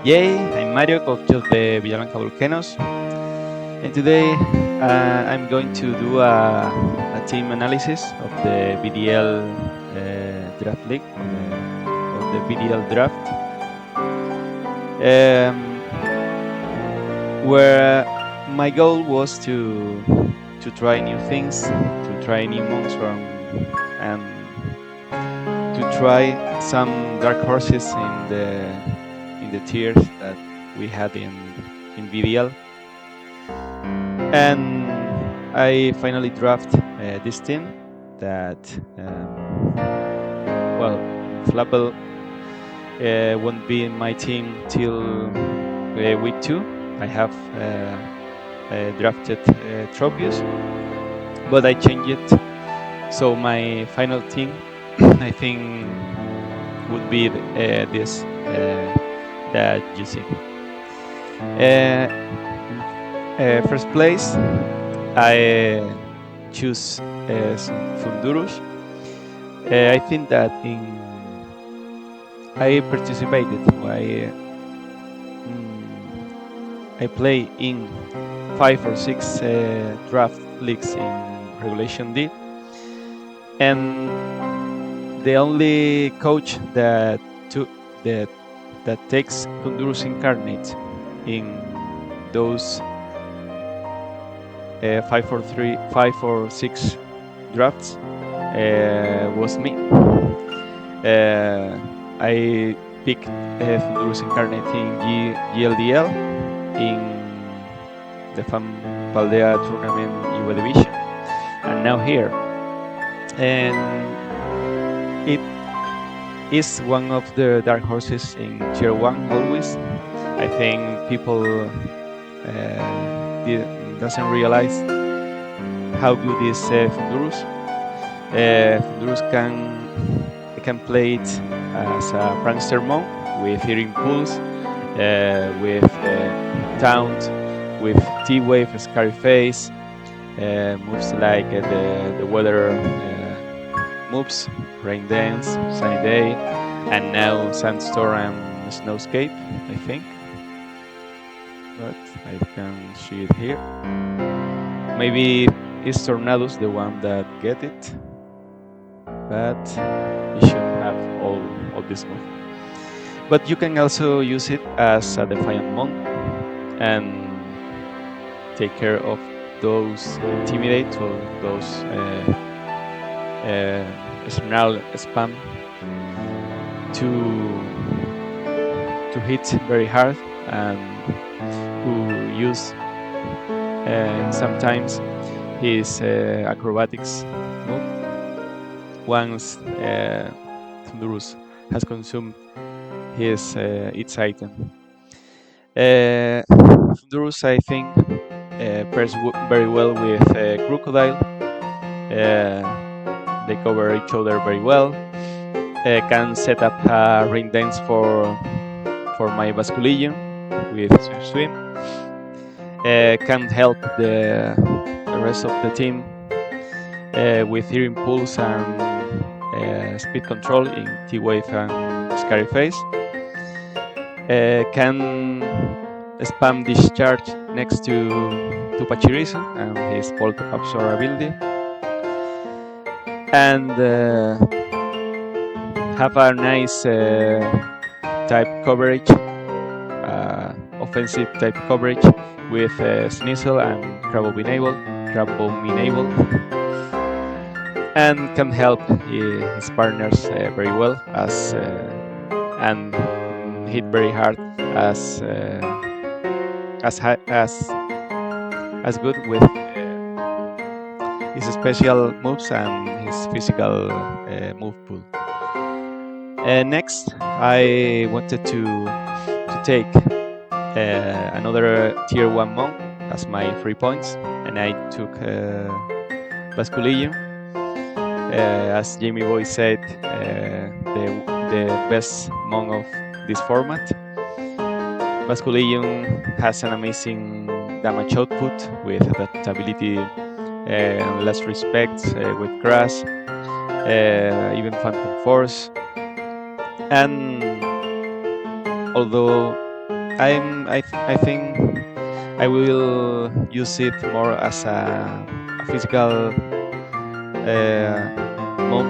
Yay, I'm Mario, coach of the Villalonga Volcanoes, and today I'm going to do a team analysis of the VDL draft league, of the VDL draft, where my goal was to try new things, to try new monks and to try some dark horses in the tiers that we had in VDL. And I finally draft this team that, well, Flappel won't be in my team till week 2. I have drafted Tropius, but I changed it. So my final team, I think, would be this that you see. First place, I choose Fundurus. I think that I participated. I play in 5 or 6 draft leagues in Regulation D, and the only coach that takes Fundurus Incarnate in those 5 or 6 drafts was me. I picked Fundurus Incarnate in GLDL in the FAM Paldea tournament UA division, and now here. And it is one of the dark horses in Tier 1 always. I think people doesn't realize how good is Fundurus. Fundurus can play it as a prankster monk with Hearing Pulse, with Taunt, with T-Wave, Scary Face, moves like the weather moves, Rain Dance, Sunny Day, and now Sandstorm and Snowscape, I think. But I can see it here. Maybe it's Tornado's the one that get it, but you should have all this move. But you can also use it as a Defiant Monk and take care of those Intimidate or those Snarl spam to hit very hard, and who use sometimes his acrobatics move once Fundurus has consumed his its item. Fundurus, I think, pairs very well with Crocodile. They cover each other very well. Can set up a Rain Dance for my Basculidium with Swim. Can help the rest of the team with Hearing Pulse and Speed Control in T-Wave and Scary Face. Can spam Discharge next to Pachirisu and his Bolt Absorb ability, and have a nice type coverage, offensive type coverage with Sneasel and Crabominable, and can help his partners very well as and hit very hard as good with his special moves and his physical move pool. Next, I wanted to take another Tier 1 monk as my 3 points, and I took Basculidium. As Jamie Boy said, the best monk of this format. Basculidium has an amazing damage output with adaptability and less respect with Grass, even Phantom Force. And although I think I will use it more as a physical move.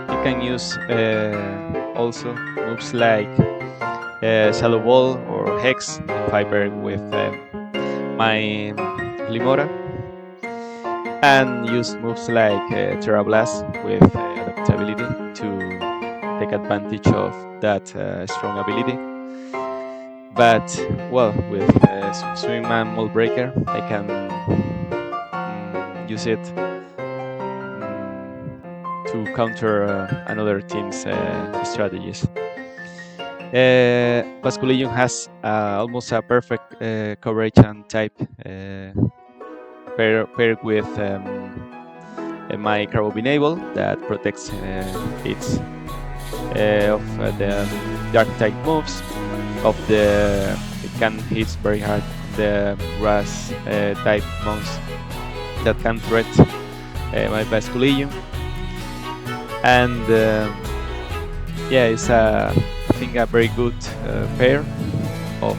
You can use also moves like shallow ball or hex if I pair with my Glimora, and use moves like Terra Blast with adaptability to take advantage of that strong ability. But well, with Swim and Mold Breaker, I can use it to counter another team's strategies. Basculegion has almost a perfect coverage and type paired with my Carbobinable that protects its of the dark type moves. Of the it can hit very hard the grass type monsters that can threat my Basculegion. And yeah, it's I think a very good pair of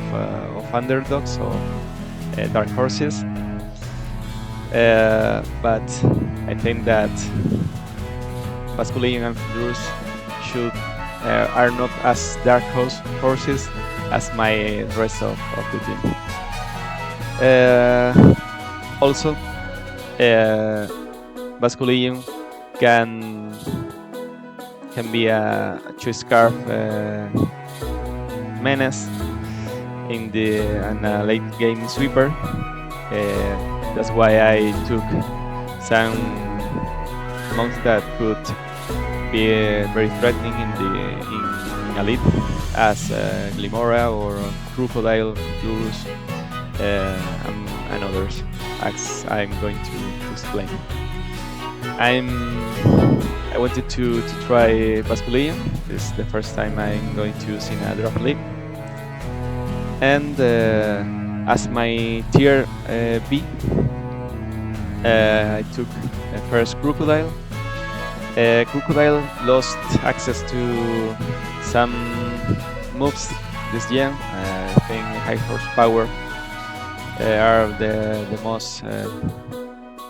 underdogs or dark horses. But I think that Basculegion and Fundurus should are not as dark horses as my rest of the team. Also, Basculegion can be a choice scarf menace in the late game sweeper. That's why I took some monsters that could be very threatening in elite, as Glimora or Crocodile, Durus, and others, as I'm going to explain. I wanted to try Basculegion. This is the first time I'm going to use in a drop league. And as my tier B, I took first Crocodile. Crocodile lost access to some moves this gen. I think high horsepower are the most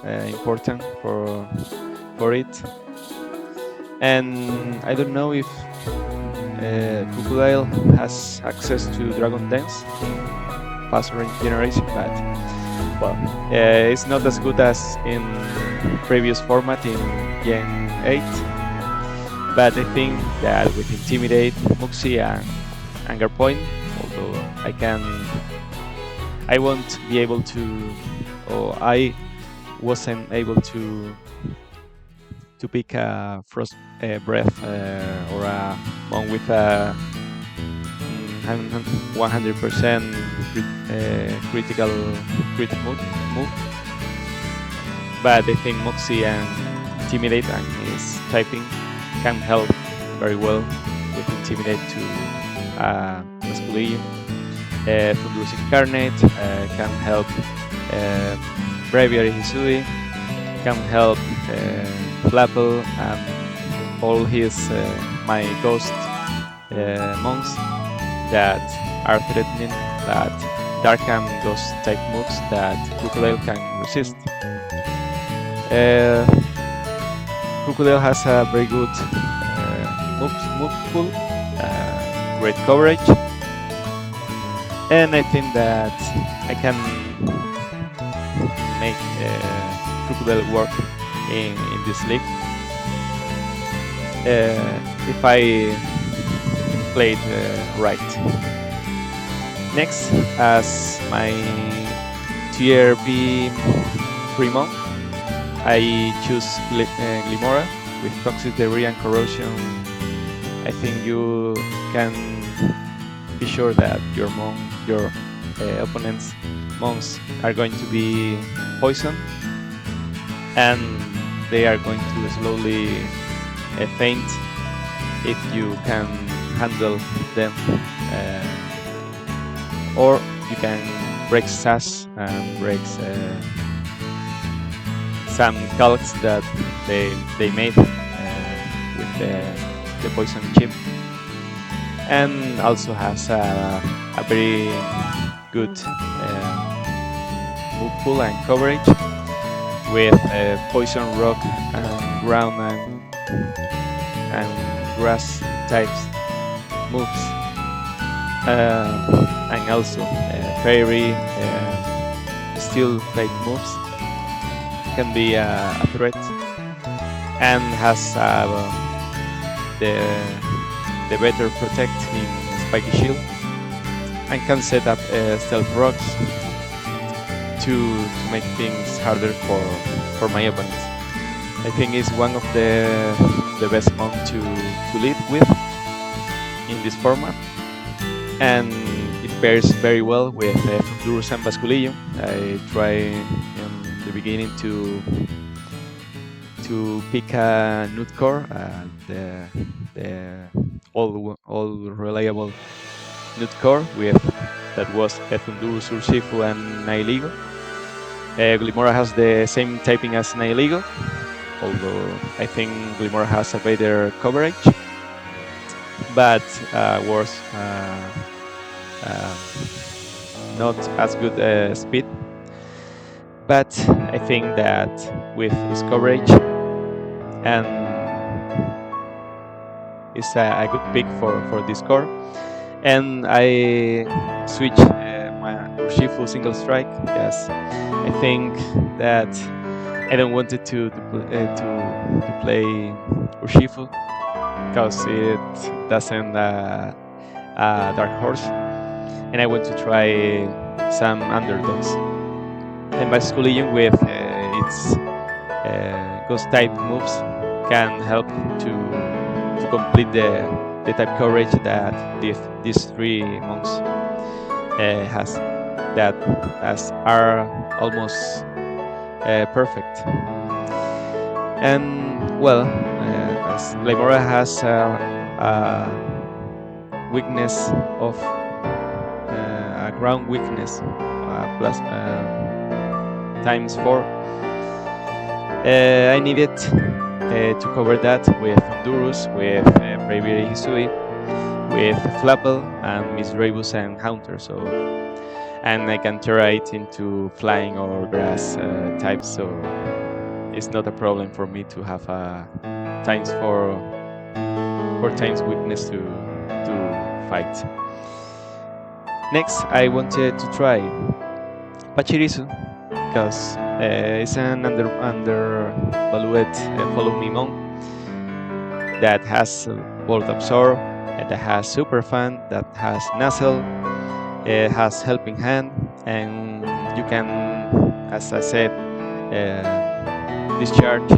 important for it. And I don't know if Crocodile has access to Dragon Dance in past generation, but well, it's not as good as in previous format in Gen 8. But I think that with Intimidate, Muxi, and Anger Point, although I won't be able to, or I wasn't able to pick a Frost Breath or a one with a 100% critical move. But I think Moxie and Intimidate and his typing can help very well with Intimidate to Basculegion. Fundurus Incarnate can help Breviary Hisui, can help Flapple and all his my ghost monks that are threatening, that dark and ghost type moves that Crocodile can resist. Crocodile has a very good move pool, great coverage, and I think that I can make Crocodile work in this league if I played right. Next, as my tier B Primo, I choose Glimora with Toxic Debris and Corrosion. I think you can be sure that your opponent's monks are going to be poisoned, and they are going to slowly faint if you can handle them, or you can break SAS and break some calcs that they made with the poison chip, and also has a a very good move pool and coverage with poison rock and ground and grass types moves, and also fairy steel type moves can be a threat, and has the better protect in spiky shield, and can set up stealth rocks to make things harder for my opponents. I think it's one of the best mon to lead with in this format, and it pairs very well with Fundurus and Basculillo. I try in the beginning to pick a nut core, the all reliable nut core with that was Fundurus, Urshifu, and Nihiligo. Glimora has the same typing as Nihiligo, although I think Glimora has a better coverage, but worse, not as good speed. But I think that with his coverage, and is a good pick for this core. And I switch my Urshifu single strike because I think that I don't want it to play Urshifu because it doesn't Dark Horse, and I want to try some underdogs. And Basculillion with its ghost type moves can help to complete the type coverage that these three monks has, that are almost perfect. And well, as Glimora has a weakness of a ground weakness plus ×4. I needed to cover that with Fundurus, with Braviary Hisui, with Flapple, and Miss Rebus and Haunter. So, and I can Terra it into flying or grass types, so it's not a problem for me to have a ×4 weakness to fight. Next, I wanted to try Pachirisu because it's an undervalued follow me monk that has Bolt Absorb, that has Super Fan, that has Nuzzle, has Helping Hand, and you can, as I said, discharge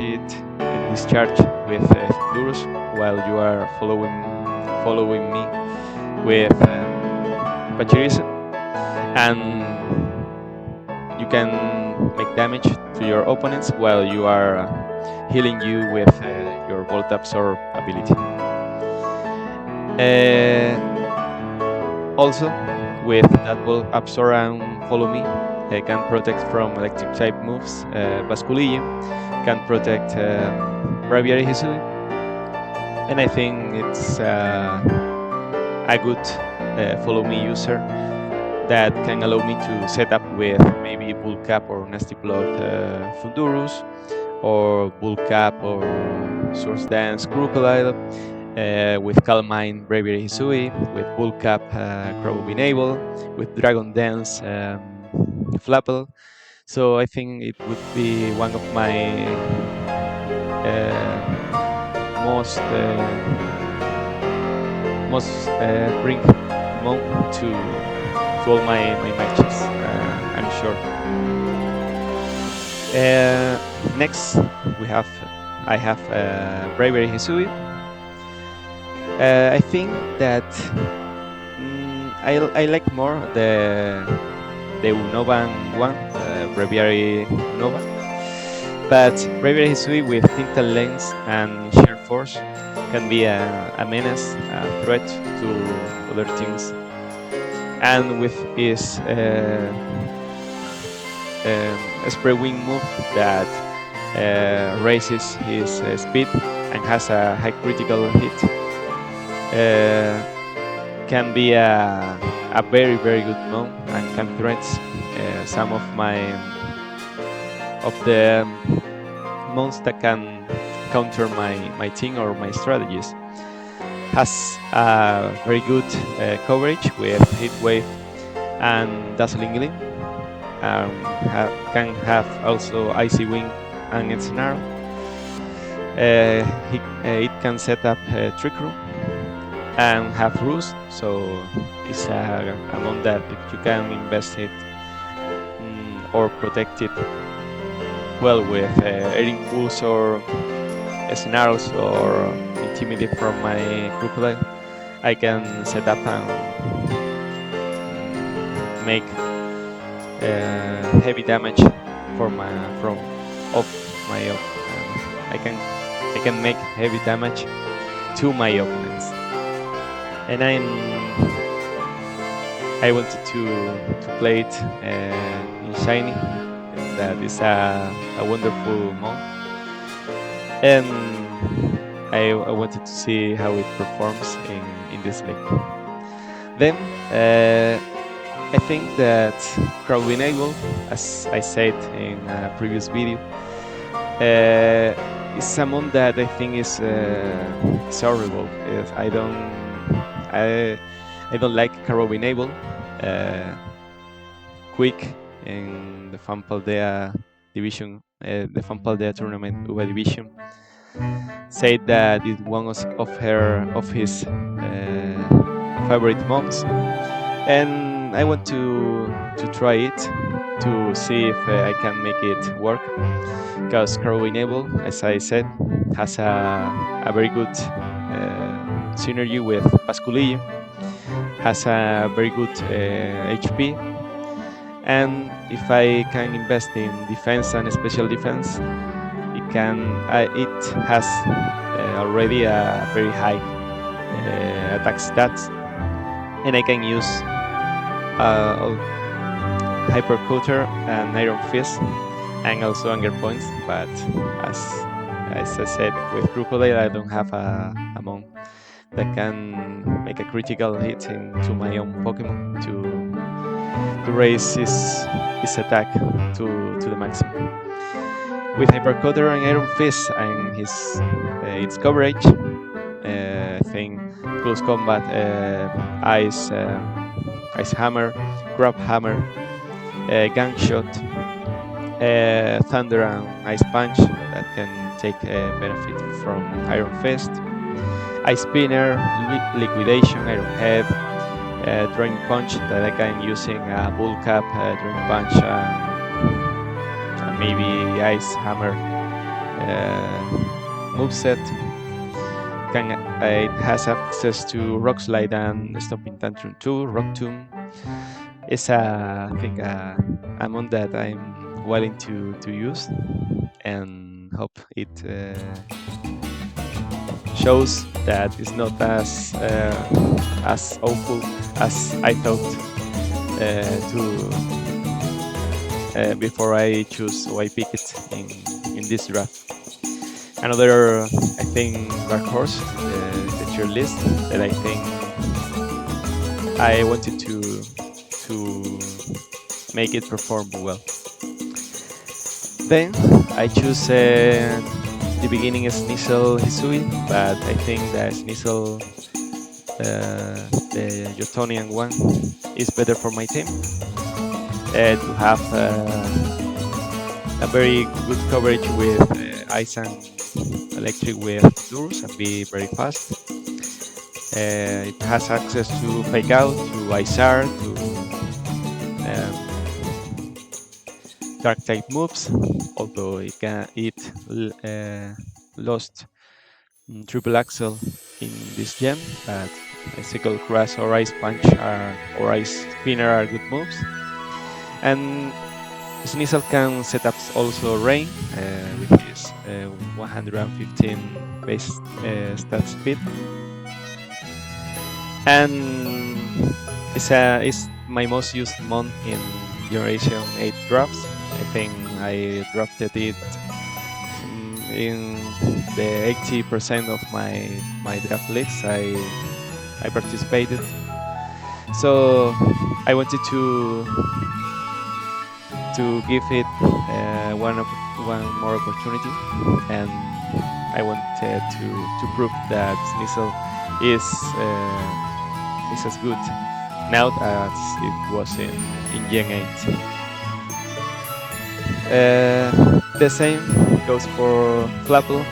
with Fundurus while you are following me with Pachirisu, and you can make damage to your opponents while you are healing you with your Volt Absorb ability. Also, with that Volt Absorb and Follow Me, I can protect from electric type moves. Basculillo can protect Braviary Hisui, and I think it's a good Follow Me user that can allow me to set up with maybe Bull Cap or Nasty Blood Fundurus, or Bull Cap or Source Dance Crocodile, with Calm Mind Braviary Hisui, with Bull Cap Crow Enable, with Dragon Dance Flapple. So I think it would be one of my most bring monk to all my matches, I'm sure. Next, I have Braviary Hisui. I think that I like more the Unovan one, Braviary Unova. But Braviary Hisui with Tintal Lens and Sheer Force can be a menace, a threat to other teams. And with his Spray Wing move that raises his speed and has a high critical hit, can be a a very good mount and can threat some of the mounts that can counter my team or my strategies. Has very good coverage with Heat Wave and Dazzling Gleam. Can have also Icy Wing and Ensnarl. It can set up Trick Room and have Roost, so it's a mon that you can invest it or protect it well with Airing Pulse or Snarls or Intimidate from my Crocodile. I can set up and make heavy damage from my I can make heavy damage to my opponents, and I wanted to play it in shiny. And that is a wonderful mod, and I wanted to see how it performs in this league. Then I think that Crowd Enable, as I said in a previous video, is someone that I think is horrible. I don't like Crowd Enable. Quick in the Fanpaldea division, the Fanpaldea tournament UVA division, said that it's one of his favorite mons, and I want to try it to see if I can make it work, because Crow Enable, as I said, has a very good synergy with Pasculillo, has a very good HP, and if I can invest in defense and special defense, it has already a very high attack stats, and I can use Hyper Cutter and Iron Fist, and also Anger Points. But as I said, with Crocodile, I don't have a mon that can make a critical hit into my own Pokemon to raise his attack to the maximum. With Hyper Cutter and Iron Fist and its coverage, I think close combat, Ice Hammer, Grab Hammer, Gang Shot, Thunder and Ice Punch that can take benefit from Iron Fist, Ice Spinner, Liquidation, Iron Head, Drain Punch that I can using Bull Cap, Drain Punch, and maybe Ice Hammer moveset. It has access to Rock Slide and Stomping Tantrum 2. Rock Tomb is I think a mon that I'm willing to use, and hope it shows that it's not as awful as I thought before I choose or I pick it in this draft. Another, I think, dark horse, the tier list that I think I wanted to make it perform well. Then I choose the beginning Sneasel Hisui, but I think that Sneasel, the Jotonian one, is better for my team. To have a very good coverage with Ice and Electric with Durus and be very fast. It has access to Fake Out, to Isar, to Dark type moves, although it lost Triple Axel in this gen, but Sickle Crash or Ice Punch or Ice Spinner are good moves. And Sneasel can set up also Rain with his 115 base stat speed, and it's my most used mon in Generation 8 drafts. I think I drafted it in the 80% of my draft leagues I participated. So I wanted to give it one more opportunity, and I wanted to prove that this missile is as good now as it was in Gen 8. The same goes for Flapple,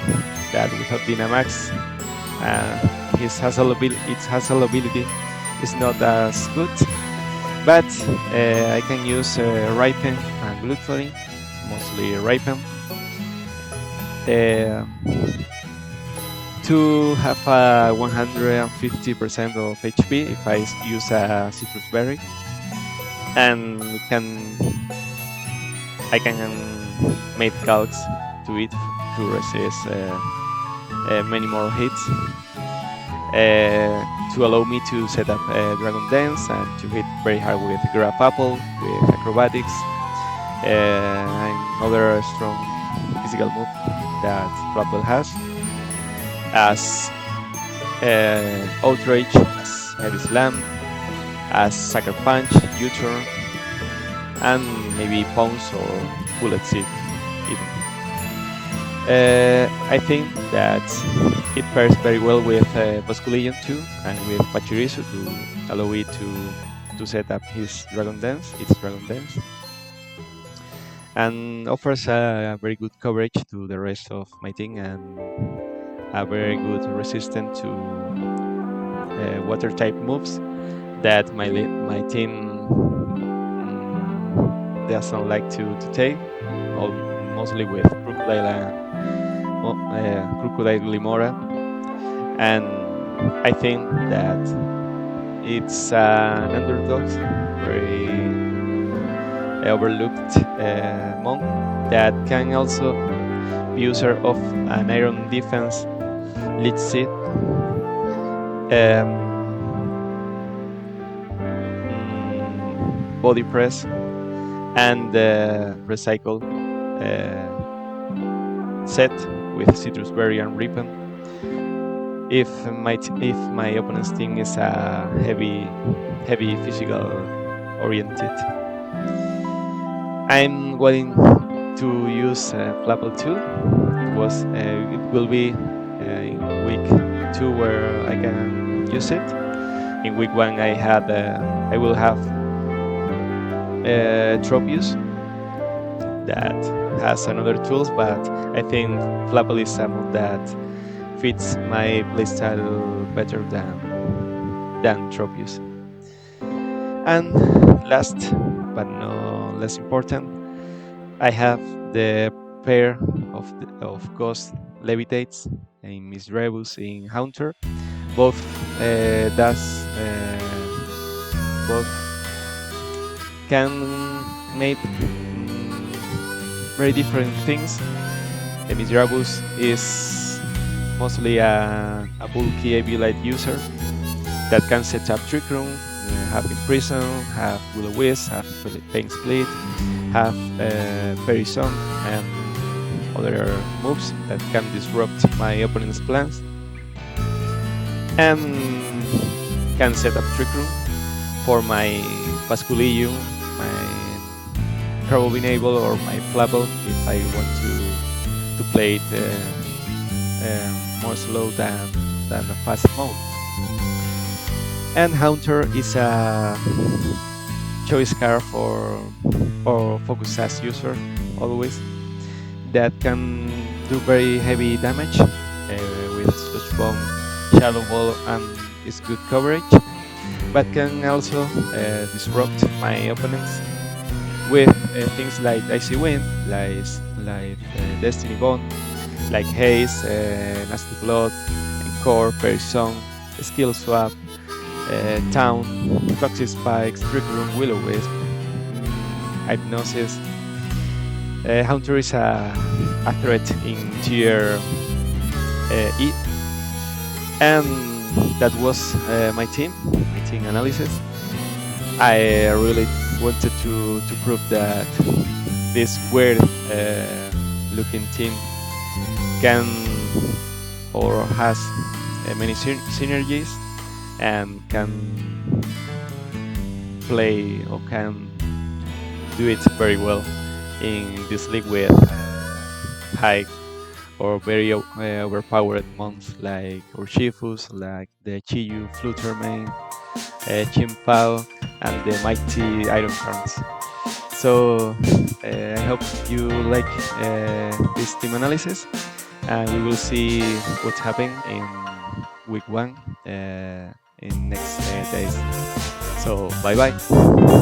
that without Dynamax, its hustle ability is not as good, but I can use Ripen and Gluttony, mostly Ripen, to have a 150% of HP if I use a Citrus Berry, and I can make calcs to it to resist many more hits, to allow me to set up Dragon Dance and to hit very hard with Grab Apple, with Acrobatics, and other strong physical move that Flapple has, as Outrage, as Heavy Slam, as Sucker Punch, U-Turn, and maybe Pounce or Bullet Seed even. I think that it pairs very well with Basculegion too, and with Pachirisu to allow it to set up its Dragon Dance, and offers a very good coverage to the rest of my team, and a very good resistance to water type moves that my team doesn't like to take, mostly with Crocodile Limora, and I think that it's an underdog, very overlooked monk that can also be user of an Iron Defense, Leech Seed, Body Press, and Recycle set with Citrus Berry and Ripen. If my opponent's team is a heavy physical oriented, I'm willing to use Flapple 2. It will be in week 2 where I can use it. In week 1 I will have Tropius that has another tools, but I think Flapple is someone that fits my playstyle better than Tropius. And last but no less important, I have the pair of Ghost Levitates in Miss Rebus in Haunter. Both both can make very different things. The Miss Rebus is mostly a bulky Aviolite user that can set up Trick Room, have Imprison, have Will-O-Wisp, have Pain Split, have Fairy Song, and other moves that can disrupt my opponent's plans, and can set up Trick Room for my Basculegion, my Crabobinable, or my Flapple if I want to play it more slow than a fast mode. And Haunter is a choice card for Focus Sash user always, that can do very heavy damage with Sludge Bomb, Shadow Ball, and its good coverage, but can also disrupt my opponents with things like Icy Wind, like Destiny Bond, like Haze, Nasty Blood, Encore, Fairy Song, Skill Swap, Town, Toxic Spikes, Trick Room, Will-O-Wisp, Hypnosis. Haunter is a threat in tier E, and that was my team analysis. I really wanted to prove that this weird looking team can or has many synergies, and can play or can do it very well in this league with high or very overpowered mons like Orchifus, like the Chiyu, Fluttermane, Chimpao, and the mighty Iron Trunks. So I hope you like this team analysis, and we will see what's happening in week one in next days. So bye bye.